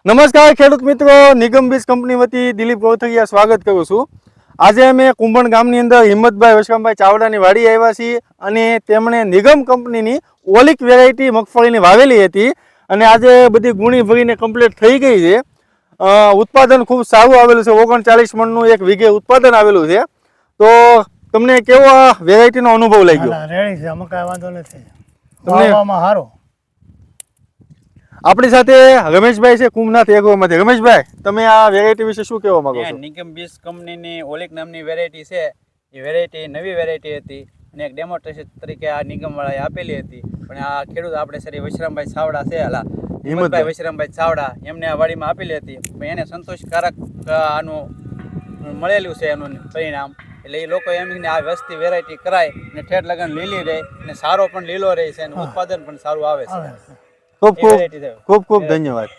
નમસ્કાર ખેડૂત મિત્રો, નિગમ બીજ કંપની વતી દિલીપ ગૌથરિયા સ્વાગત કરું છું। આજે અમે કુંભણ ગામની અંદર હિંમતભાઈ વશરામભાઈ ચાવડાની વાડી આવ્યા છીએ અને તેમણે નિગમ કંપનીની ઓલિક વેરાયટી મગફળીની વાવેલી હતી અને આજે બધી ગુણી ભરીને કમ્પ્લીટ થઈ ગઈ છે। ઉત્પાદન ખૂબ સારું આવેલું છે, 39 મણનું એક વીઘે ઉત્પાદન આવેલું છે। તો તમને કેવો વેરાયટીનો અનુભવ લાગ્યો? રેડી છે, મકાઈ વાંધો નથી, વાવવામાં સારો। આપણી સાથે રમેશભાઈ છે કુંભનાથ એગ્રોમાંથી। રમેશભાઈ, તમે આ વેરાયટી વિશે શું કહેવા માંગો છો? નિગમ બીજ કંપનીની ઓલિક નામની વેરાયટી છે, એ વેરાયટી નવી વેરાયટી હતી અને એક ડેમોન્સ્ટ્રેશન તરીકે આ નિગમવાળાએ આપેલી હતી। પણ આ ખેડૂત આપણે શ્રી વશરામભાઈ ચાવડા છે, હિંમતભાઈ વશરામભાઈ ચાવડા, એમને આ વાડીમાં આપેલી હતી। પણ એને સંતોષકારક આનું મળેલું છે એનું પરિણામ, એટલે એ લોકો એમ આ વસ્તી વેરાયટી કરાય અને ઠેઠ લગન લીલી રહે અને સારો પણ લીલો રહે છે અને ઉત્પાદન પણ સારું આવે છે। ખૂબ ખૂબ ધન્યવાદ।